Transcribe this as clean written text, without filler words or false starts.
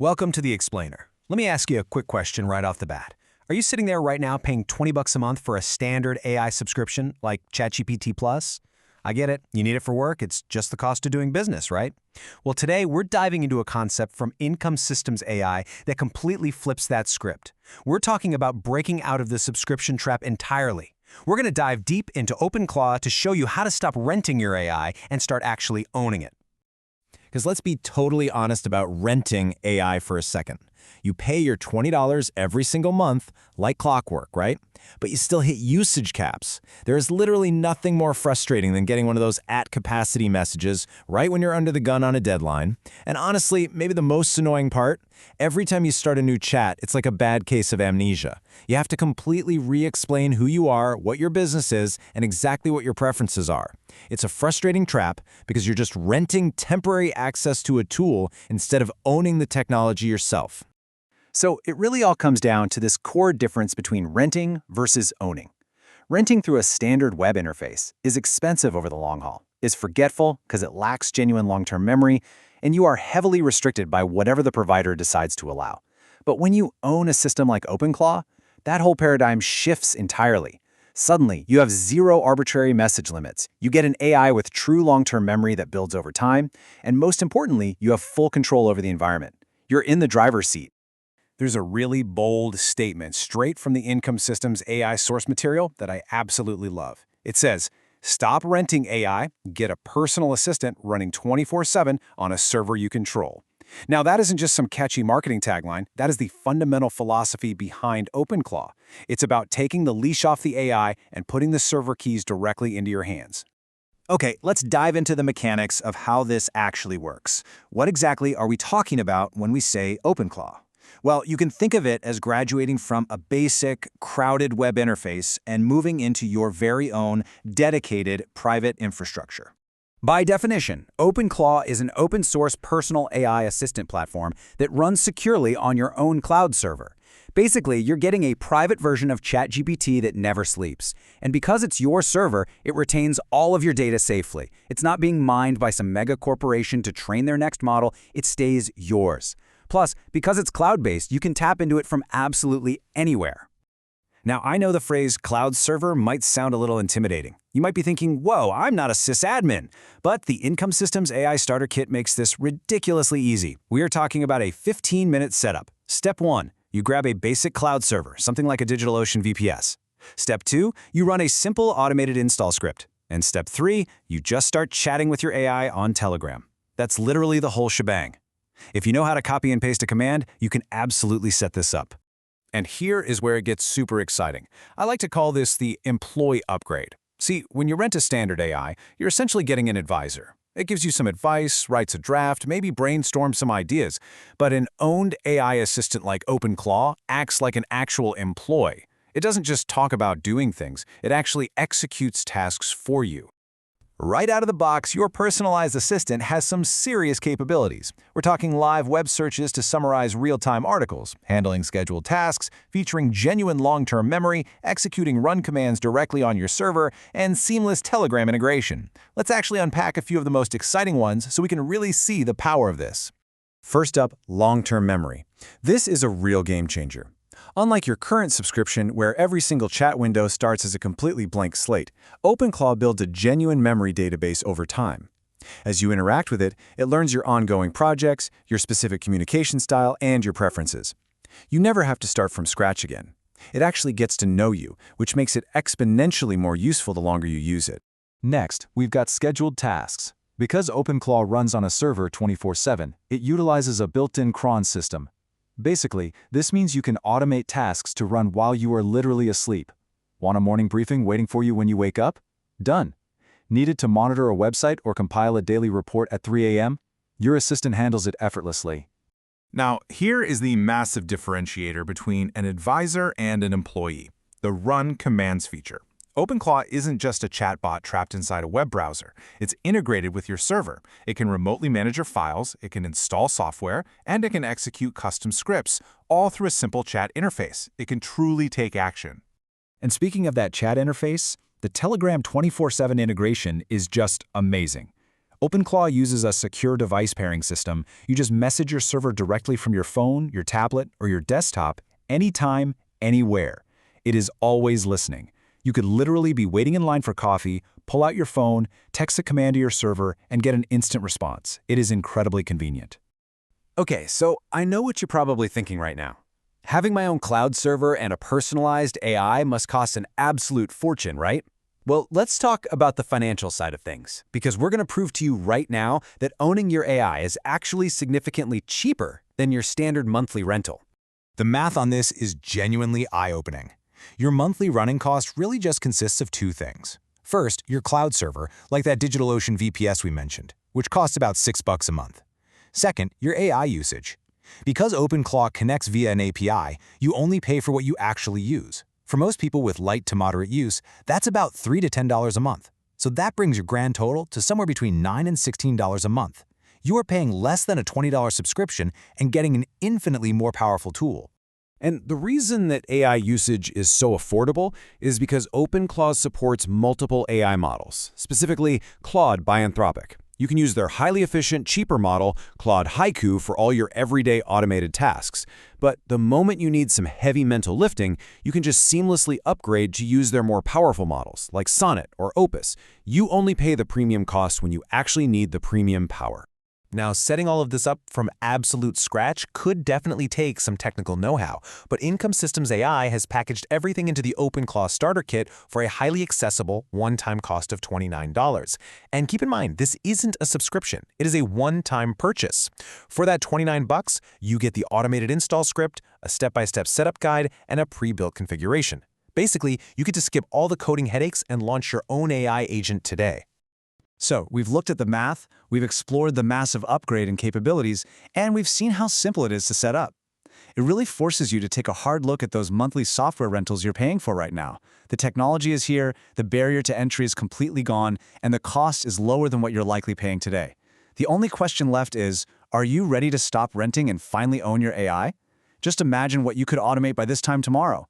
Welcome to The Explainer. Let me ask you a quick question right off the bat. Are you sitting there right now paying 20 bucks a month for a standard AI subscription like ChatGPT Plus? I get it. You need it for work. It's just the cost of doing business, right? Well, today we're diving into a concept from Income Systems AI that completely flips that script. We're talking about breaking out of the subscription trap entirely. We're going to dive deep into OpenClaw to show you how to stop renting your AI and start actually owning it. Because let's be totally honest about renting AI for a second. You pay your $20 every single month, like clockwork, right? But you still hit usage caps. There is literally nothing more frustrating than getting one of those at-capacity messages right when you're under the gun on a deadline. And honestly, maybe the most annoying part, every time you start a new chat, it's like a bad case of amnesia. You have to completely re-explain who you are, what your business is, and exactly what your preferences are. It's a frustrating trap because you're just renting temporary access to a tool instead of owning the technology yourself. So it really all comes down to this core difference between renting versus owning. Renting through a standard web interface is expensive over the long haul, is forgetful because it lacks genuine long-term memory, and you are heavily restricted by whatever the provider decides to allow. But when you own a system like OpenClaw, that whole paradigm shifts entirely. Suddenly, you have zero arbitrary message limits. You get an AI with true long-term memory that builds over time, and most importantly, you have full control over the environment. You're in the driver's seat. There's a really bold statement straight from the Income Systems AI source material that I absolutely love. It says, "Stop renting AI, get a personal assistant running 24/7 on a server you control." Now, that isn't just some catchy marketing tagline. That is the fundamental philosophy behind OpenClaw. It's about taking the leash off the AI and putting the server keys directly into your hands. Okay, let's dive into the mechanics of how this actually works. What exactly are we talking about when we say OpenClaw? Well, you can think of it as graduating from a basic, crowded web interface and moving into your very own dedicated private infrastructure. By definition, OpenClaw is an open-source personal AI assistant platform that runs securely on your own cloud server. Basically, you're getting a private version of ChatGPT that never sleeps. And because it's your server, it retains all of your data safely. It's not being mined by some mega corporation to train their next model. It stays yours. Plus, because it's cloud-based, you can tap into it from absolutely anywhere. Now, I know the phrase cloud server might sound a little intimidating. You might be thinking, whoa, I'm not a sysadmin. But the Income Systems AI Starter Kit makes this ridiculously easy. We are talking about a 15-minute setup. Step 1, you grab a basic cloud server, something like a DigitalOcean VPS. Step 2, you run a simple automated install script. And Step 3, you just start chatting with your AI on Telegram. That's literally the whole shebang. If you know how to copy and paste a command, you can absolutely set this up. And here is where it gets super exciting. I like to call this the employee upgrade. See, when you rent a standard AI, you're essentially getting an advisor. It gives you some advice, writes a draft, maybe brainstorms some ideas. But an owned AI assistant like OpenClaw acts like an actual employee. It doesn't just talk about doing things, it actually executes tasks for you. Right out of the box, your personalized assistant has some serious capabilities. We're talking live web searches to summarize real-time articles, handling scheduled tasks, featuring genuine long-term memory, executing run commands directly on your server, and seamless Telegram integration. Let's actually unpack a few of the most exciting ones so we can really see the power of this. First up, long-term memory. This is a real game changer. Unlike your current subscription, where every single chat window starts as a completely blank slate, OpenClaw builds a genuine memory database over time. As you interact with it, it learns your ongoing projects, your specific communication style, and your preferences. You never have to start from scratch again. It actually gets to know you, which makes it exponentially more useful the longer you use it. Next, we've got scheduled tasks. Because OpenClaw runs on a server 24/7, it utilizes a built-in cron system. Basically, this means you can automate tasks to run while you are literally asleep. Want a morning briefing waiting for you when you wake up? Done. Needed to monitor a website or compile a daily report at 3 a.m.? Your assistant handles it effortlessly. Now, here is the massive differentiator between an advisor and an employee, the Run Commands feature. OpenClaw isn't just a chatbot trapped inside a web browser. It's integrated with your server. It can remotely manage your files, it can install software, and it can execute custom scripts, all through a simple chat interface. It can truly take action. And speaking of that chat interface, the Telegram 24/7 integration is just amazing. OpenClaw uses a secure device pairing system. You just message your server directly from your phone, your tablet, or your desktop, anytime, anywhere. It is always listening. You could literally be waiting in line for coffee, pull out your phone, text a command to your server, and get an instant response. It is incredibly convenient. Okay, so I know what you're probably thinking right now. Having my own cloud server and a personalized AI must cost an absolute fortune, right? Well, let's talk about the financial side of things, because we're going to prove to you right now that owning your AI is actually significantly cheaper than your standard monthly rental. The math on this is genuinely eye-opening. Your monthly running cost really just consists of two things. First, your cloud server, like that DigitalOcean VPS we mentioned, which costs about $6 a month. Second, your AI usage. Because OpenClaw connects via an API, you only pay for what you actually use. For most people with light to moderate use, that's about $3 to $10 a month. So that brings your grand total to somewhere between $9 and $16 a month. You are paying less than a $20 subscription and getting an infinitely more powerful tool. And the reason that AI usage is so affordable is because OpenClaw supports multiple AI models, specifically Claude by Anthropic. You can use their highly efficient, cheaper model, Claude Haiku, for all your everyday automated tasks. But the moment you need some heavy mental lifting, you can just seamlessly upgrade to use their more powerful models, like Sonnet or Opus. You only pay the premium cost when you actually need the premium power. Now, setting all of this up from absolute scratch could definitely take some technical know-how, but Income Systems AI has packaged everything into the OpenClaw Starter Kit for a highly accessible, one-time cost of $29. And keep in mind, this isn't a subscription. It is a one-time purchase. For that $29, you get the automated install script, a step-by-step setup guide, and a pre-built configuration. Basically, you get to skip all the coding headaches and launch your own AI agent today. So, we've looked at the math, we've explored the massive upgrade in capabilities, and we've seen how simple it is to set up. It really forces you to take a hard look at those monthly software rentals you're paying for right now. The technology is here, the barrier to entry is completely gone, and the cost is lower than what you're likely paying today. The only question left is, are you ready to stop renting and finally own your AI? Just imagine what you could automate by this time tomorrow.